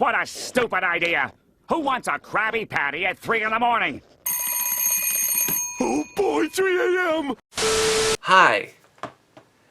What a stupid idea! Who wants a Krabby Patty at 3 in the morning? Oh boy, 3 a.m. Hi.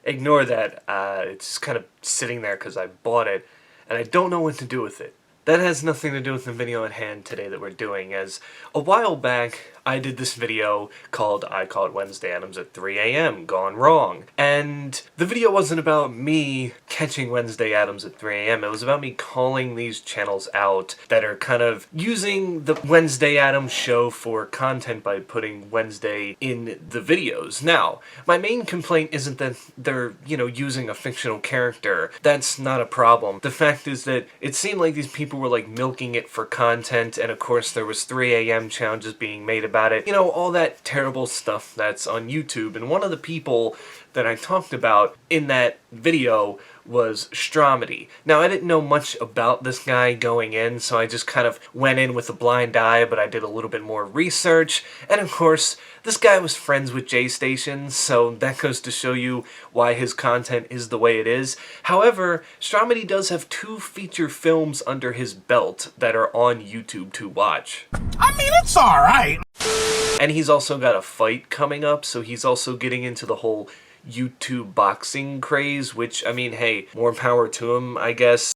Ignore that. It's just kind of sitting there because I bought it, and I don't know what to do with it. That has nothing to do with the video at hand today that we're doing, as a while back I did this video called I Called Wednesday Addams at 3 a.m. Gone Wrong. And the video wasn't about me catching Wednesday Addams at 3 a.m. It was about me calling these channels out that are kind of using the Wednesday Addams show for content by putting Wednesday in the videos. Now, my main complaint isn't that they're, using a fictional character. That's not a problem. The fact is that it seemed like these people were like milking it for content, and of course there was 3 a.m. challenges being made about it. All that terrible stuff that's on YouTube. And one of the people that I talked about in that video was Stromedy. Now, I didn't know much about this guy going in, so I just kind of went in with a blind eye, but I did a little bit more research. And of course, this guy was friends with Jaystation, so that goes to show you why his content is the way it is. However, Stromedy does have 2 feature films under his belt that are on YouTube to watch. I mean, it's alright. And he's also got a fight coming up, so he's also getting into the whole YouTube boxing craze, which, I mean, hey, more power to him, I guess.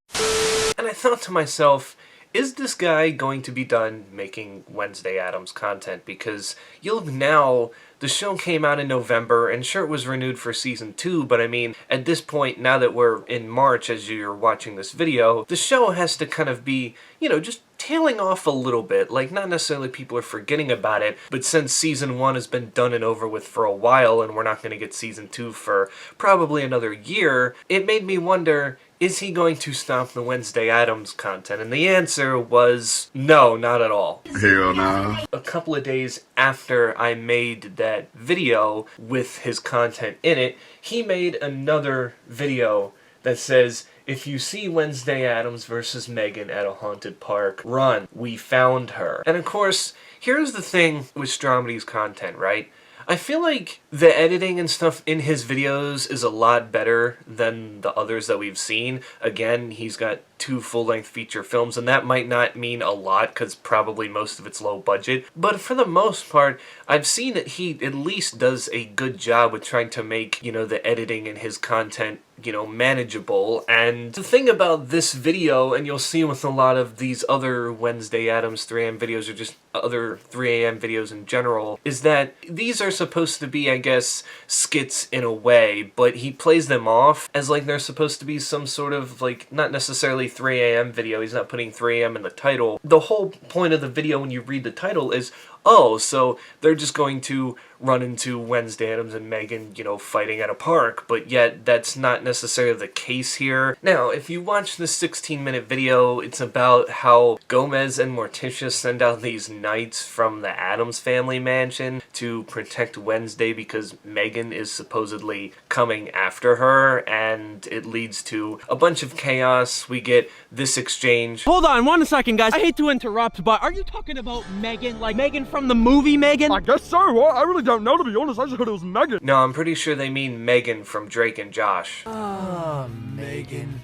And I thought to myself, is this guy going to be done making Wednesday Addams content? Because you look now, the show came out in November, and sure, it was renewed for season 2, but I mean, at this point, now that we're in March as you're watching this video, the show has to kind of be, just tailing off a little bit. Like, not necessarily people are forgetting about it, but since season 1 has been done and over with for a while, and we're not going to get season 2 for probably another year, it made me wonder, is he going to stop the Wednesday Addams content? And the answer was no, not at all. Hell no. A couple of days after I made that video with his content in it, he made another video that says, if you see Wednesday Addams versus Megan at a haunted park, run. We found her. And of course, here's the thing with Stromedy's content, right? I feel like the editing and stuff in his videos is a lot better than the others that we've seen. Again, he's got 2 full-length feature films, and that might not mean a lot because probably most of it's low budget. But for the most part, I've seen that he at least does a good job with trying to make, the editing in his content manageable. And the thing about this video, and you'll see with a lot of these other Wednesday Addams 3 a.m. videos, or just other 3 a.m. videos in general, is that these are supposed to be, I guess, skits in a way, but he plays them off as like they're supposed to be some sort of, like, not necessarily 3 a.m. video. He's not putting 3 a.m. in the title. The whole point of the video when you read the title is, oh, so they're just going to run into Wednesday Addams and Megan, fighting at a park, but yet that's not necessarily the case here. Now, if you watch this 16-minute video, it's about how Gomez and Morticia send out these knights from the Addams family mansion to protect Wednesday because Megan is supposedly coming after her, and it leads to a bunch of chaos. We get this exchange. Hold on 1 second, guys. I hate to interrupt, but are you talking about Megan? Like Megan from the movie Megan? I guess so. I really don't know, to be honest. I just heard it was Megan. No, I'm pretty sure they mean Megan from Drake and Josh. Ah, Megan.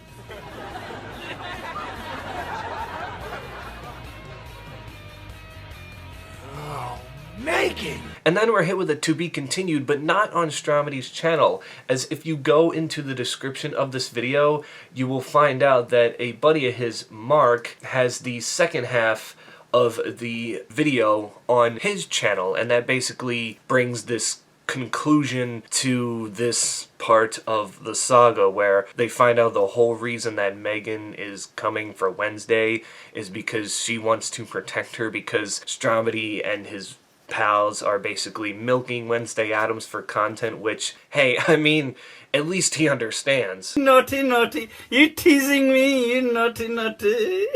Oh, Megan! And then we're hit with a to be continued, but not on Stromedy's channel, as if you go into the description of this video, you will find out that a buddy of his, Mark, has the second half of the video on his channel, and that basically brings this conclusion to this part of the saga where they find out the whole reason that Megan is coming for Wednesday is because she wants to protect her, because Stromedy and his pals are basically milking Wednesday Addams for content, which, hey, I mean, at least he understands. Naughty, naughty, you teasing me, you naughty, naughty.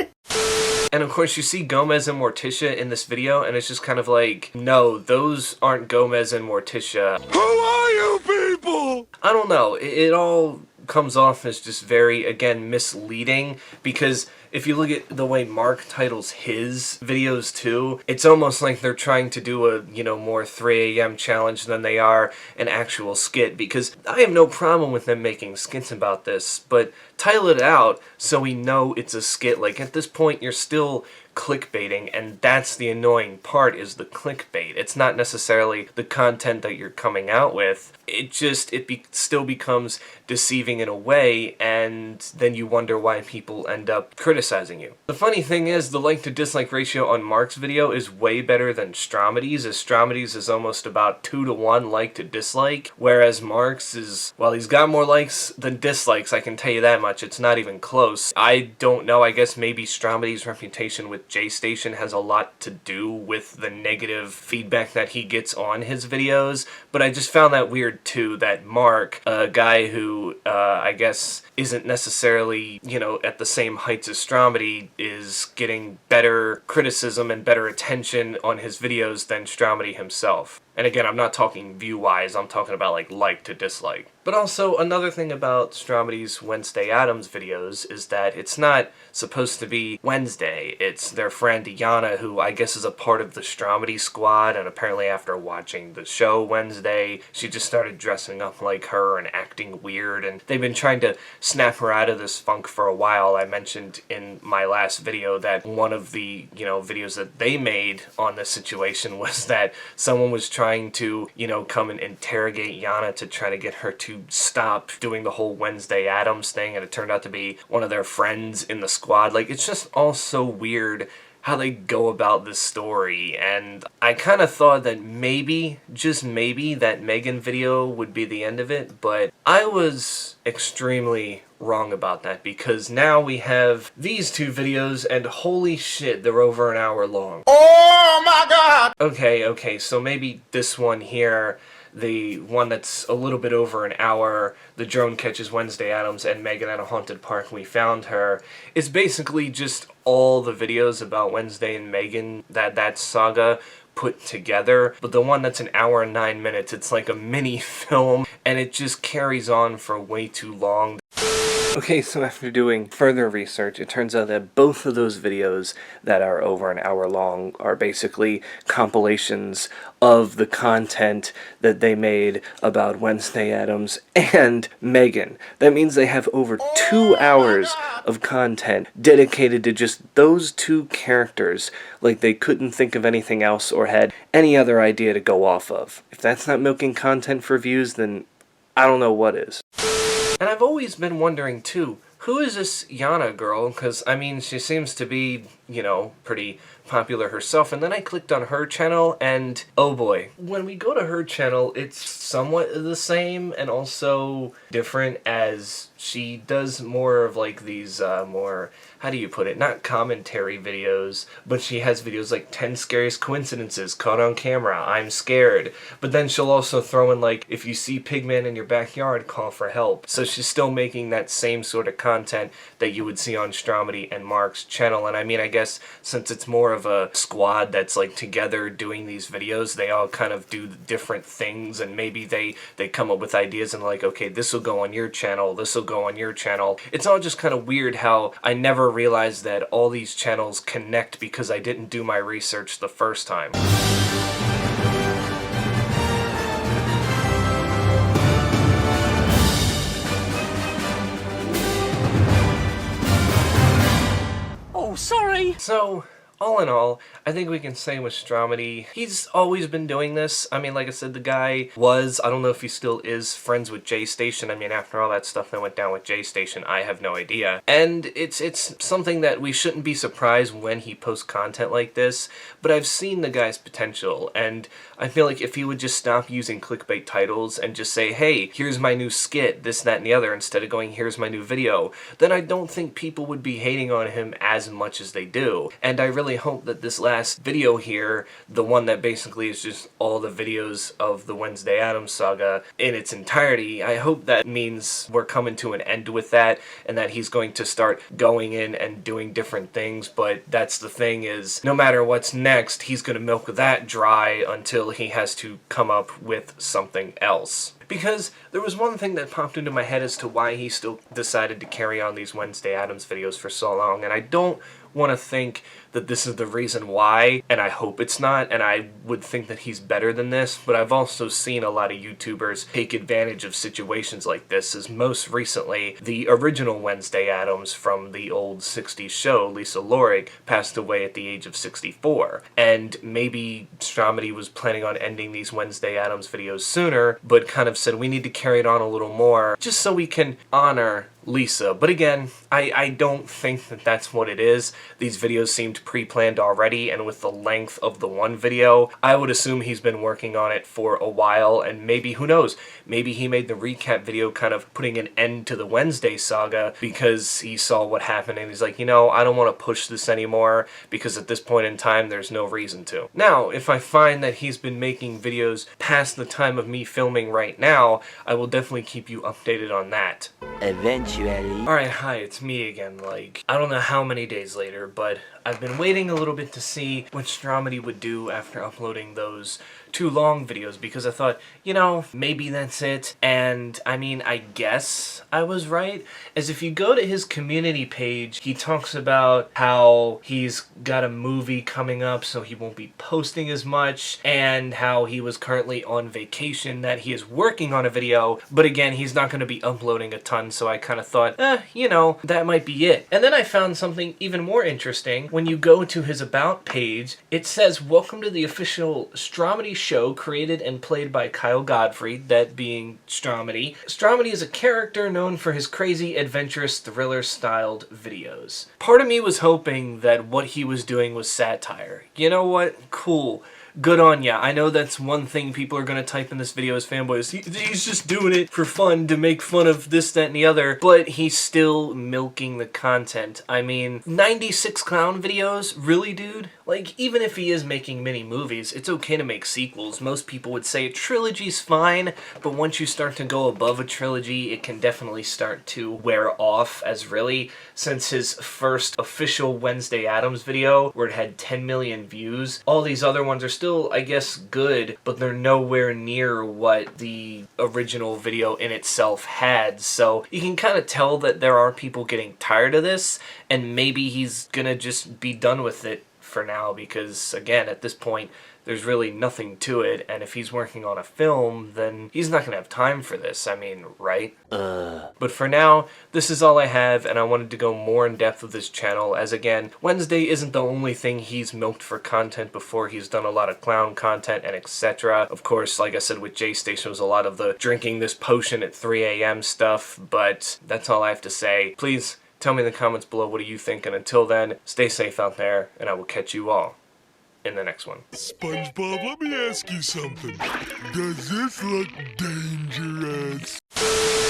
And of course you see Gomez and Morticia in this video, and it's just kind of like, no, those aren't Gomez and Morticia. Who are you people? I don't know, it all comes off as just very, again, misleading, because if you look at the way Mark titles his videos too, it's almost like they're trying to do a, more 3 a.m. challenge than they are an actual skit, because I have no problem with them making skits about this, but title it out so we know it's a skit. Like, at this point, you're still clickbaiting, and that's the annoying part, is the clickbait. It's not necessarily the content that you're coming out with. It still becomes deceiving in a way, and then you wonder why people end up criticizing you. The funny thing is, the like to dislike ratio on Mark's video is way better than Stromedy's, as Stromedy's is almost about 2 to 1 like to dislike, whereas Mark's is, well, he's got more likes than dislikes, I can tell you that much. It's not even close. I don't know, I guess maybe Stromedy's reputation with Jaystation has a lot to do with the negative feedback that he gets on his videos, but I just found that weird too, that Mark, a guy who I guess isn't necessarily, at the same heights as Stromedy, is getting better criticism and better attention on his videos than Stromedy himself. And again, I'm not talking view-wise, I'm talking about like to dislike. But also, another thing about Stromedy's Wednesday Addams videos is that it's not supposed to be Wednesday. It's their friend Yana, who I guess is a part of the Stromedy squad, and apparently after watching the show Wednesday, she just started dressing up like her and acting weird, and they've been trying to snap her out of this funk for a while. I mentioned in my last video that one of the, videos that they made on this situation was that someone was trying to, come and interrogate Yana to try to get her to stop doing the whole Wednesday Addams thing, and it turned out to be one of their friends in the squad. Like, it's just all so weird how they go about this story, and I kind of thought that maybe, just maybe, that Megan video would be the end of it, but I was extremely wrong about that, because now we have these 2 videos, and holy shit, they're over an hour long. Oh my god! Okay, so maybe this one here, the one that's a little bit over an hour, The Drone Catches Wednesday Addams and Megan at a Haunted Park, We Found Her, is basically just all the videos about Wednesday and Megan, that saga put together. But the one that's an hour and 9 minutes, it's like a mini film, and it just carries on for way too long. Okay, so after doing further research, it turns out that both of those videos that are over an hour long are basically compilations of the content that they made about Wednesday Addams and Megan. That means they have over 2 hours of content dedicated to just those 2 characters, like they couldn't think of anything else or had any other idea to go off of. If that's not milking content for views, then I don't know what is. And I've always been wondering, too, who is this Yana Girl? Because, I mean, she seems to be, pretty popular herself. And then I clicked on her channel, and oh boy. When we go to her channel, it's somewhat the same and also different, as she does more of like these more, how do you put it, not commentary videos, but she has videos like 10 Scariest Coincidences, Caught on Camera, I'm Scared. But then she'll also throw in like, if you see Pigman in your backyard, call for help. So she's still making that same sort of content that you would see on Stromedy and Mark's channel. And I mean, I guess since it's more of a squad that's like together doing these videos, they all kind of do different things, and maybe they come up with ideas and like, okay, this will go on your channel, this will go on your channel. It's all just kind of weird how I never realized that all these channels connect because I didn't do my research the first time. Oh, sorry! So, all in all, I think we can say with Stromedy, he's always been doing this. I mean, like I said, the guy was, I don't know if he still is, friends with Jaystation. I mean, after all that stuff that went down with Jaystation, I have no idea. And it's something that we shouldn't be surprised when he posts content like this, but I've seen the guy's potential, and I feel like if he would just stop using clickbait titles and just say, hey, here's my new skit, this, that, and the other, instead of going, here's my new video, then I don't think people would be hating on him as much as they do. And I really really hope that this last video here, the one that basically is just all the videos of the Wednesday Addams saga in its entirety, I hope that means we're coming to an end with that and that he's going to start going in and doing different things. But that's the thing, is no matter what's next, he's going to milk that dry until he has to come up with something else. Because there was one thing that popped into my head as to why he still decided to carry on these Wednesday Addams videos for so long, and I don't want to think that this is the reason why, and I hope it's not, and I would think that he's better than this, but I've also seen a lot of YouTubers take advantage of situations like this, as most recently, the original Wednesday Addams from the old 60s show, Lisa Lorig, passed away at the age of 64, and maybe Stromedy was planning on ending these Wednesday Addams videos sooner, but kind of said we need to carry it on a little more, just so we can honor Lisa. But again, I don't think that that's what it is. These videos seemed pre-planned already, and with the length of the one video, I would assume he's been working on it for a while, and maybe, who knows, maybe he made the recap video kind of putting an end to the Wednesday saga because he saw what happened and he's like, you know, I don't want to push this anymore because at this point in time there's no reason to. Now, if I find that he's been making videos past the time of me filming right now, I will definitely keep you updated on that. Eventually. Alright, hi, it's me again. Like, I don't know how many days later, but I've been waiting a little bit to see what Stromedy would do after uploading those 2 long videos, because I thought, you know, maybe that's it. And I mean, I guess I was right, as if you go to his community page, he talks about how he's got a movie coming up so he won't be posting as much, and how he was currently on vacation, that he is working on a video, but again, he's not going to be uploading a ton, so I kind of thought, you know, that might be it. And then I found something even more interesting. When you go to his About page, it says, welcome to the official Stromedy show created and played by Kyle Godfrey, that being Stromedy. Stromedy is a character known for his crazy, adventurous, thriller-styled videos. Part of me was hoping that what he was doing was satire. You know what? Cool. Good on ya. I know that's one thing people are going to type in this video as fanboys. He's just doing it for fun, to make fun of this, that, and the other, but he's still milking the content. I mean, 96 clown videos? Really, dude? Like, even if he is making mini movies, it's okay to make sequels. Most people would say a trilogy's fine, but once you start to go above a trilogy, it can definitely start to wear off, as really, since his first official Wednesday Addams video, where it had 10 million views, all these other ones are still, I guess, good, but they're nowhere near what the original video in itself had, so you can kind of tell that there are people getting tired of this, and maybe he's gonna just be done with it for now, because again, at this point, there's really nothing to it, and if he's working on a film, then he's not gonna have time for this, I mean, right? But for now, this is all I have, and I wanted to go more in depth with this channel, as again, Wednesday isn't the only thing he's milked for content before. He's done a lot of clown content and etc. Of course, like I said with Jaystation, was a lot of the drinking this potion at 3 a.m. stuff, but that's all I have to say. Please tell me in the comments below what do you think, and until then, stay safe out there, and I will catch you all in the next one. SpongeBob, let me ask you something. Does this look dangerous?